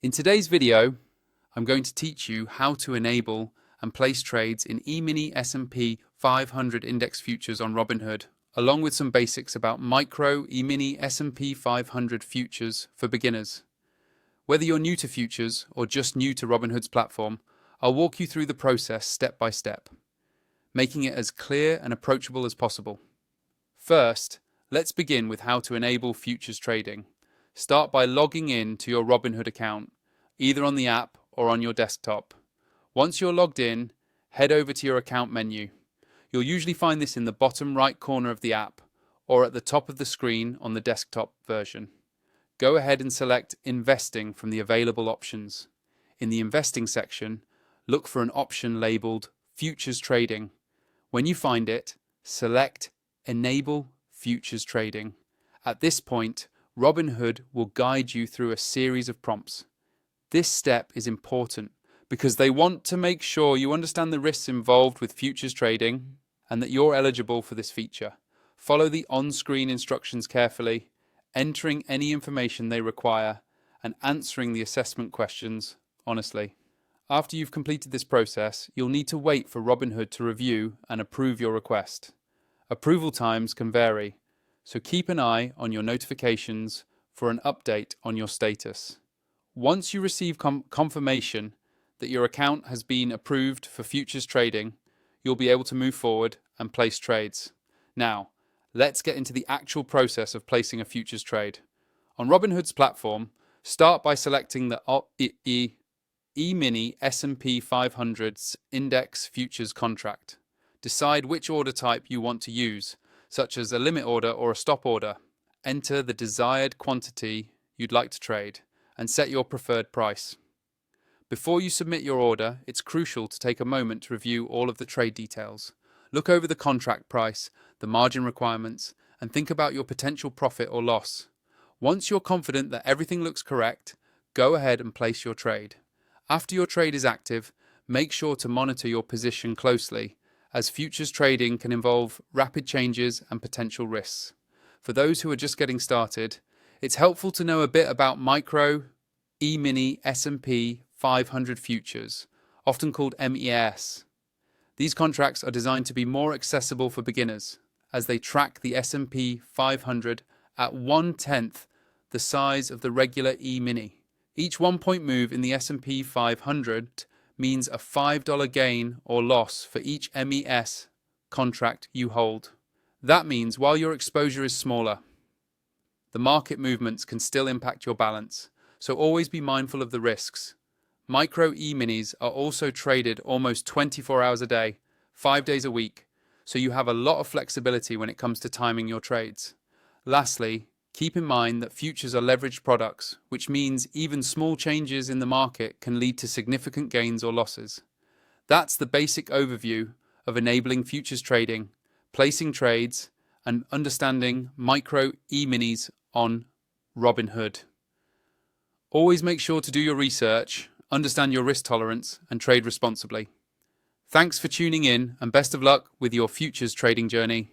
In today's video, I'm going to teach you how to enable and place trades in E-mini S&P 500 index futures on Robinhood, along with some basics about micro E-mini S&P 500 futures for beginners. Whether you're new to futures or just new to Robinhood's platform, I'll walk you through the process step by step, making it as clear and approachable as possible. First, let's begin with how to enable futures trading. Start by logging in to your Robinhood account, either on the app or on your desktop. Once you're logged in, head over to your account menu. You'll usually find this in the bottom right corner of the app or at the top of the screen on the desktop version. Go ahead and select Investing from the available options. In the Investing section, look for an option labeled Futures Trading. When you find it, select Enable Futures Trading. At this point, Robinhood will guide you through a series of prompts. This step is important because they want to make sure you understand the risks involved with futures trading and that you're eligible for this feature. Follow the on-screen instructions carefully, entering any information they require and answering the assessment questions honestly. After you've completed this process, you'll need to wait for Robinhood to review and approve your request. Approval times can vary, so keep an eye on your notifications for an update on your status. Once you receive confirmation that your account has been approved for futures trading, you'll be able to move forward and place trades. Now, let's get into the actual process of placing a futures trade. On Robinhood's platform, start by selecting the E-mini S&P 500's index futures contract. Decide which order type you want to use, such as a limit order or a stop order. Enter the desired quantity you'd like to trade and set your preferred price. Before you submit your order, it's crucial to take a moment to review all of the trade details. Look over the contract price, the margin requirements, and think about your potential profit or loss. Once you're confident that everything looks correct, go ahead and place your trade. After your trade is active, make sure to monitor your position closely, as futures trading can involve rapid changes and potential risks. For those who are just getting started, it's helpful to know a bit about micro E-mini S&P 500 futures, often called MES. These contracts are designed to be more accessible for beginners, as they track the S&P 500 at 1/10 the size of the regular E-mini. Each 1-point move in the S&P 500 means a $5 gain or loss for each MES contract you hold. That means while your exposure is smaller, the market movements can still impact your balance, so always be mindful of the risks. Micro E-minis are also traded almost 24 hours a day, 5 days a week, so you have a lot of flexibility when it comes to timing your trades. Lastly, keep in mind that futures are leveraged products, which means even small changes in the market can lead to significant gains or losses. That's the basic overview of enabling futures trading, placing trades, and understanding micro E-minis on Robinhood. Always make sure to do your research, understand your risk tolerance, and trade responsibly. Thanks for tuning in, and best of luck with your futures trading journey.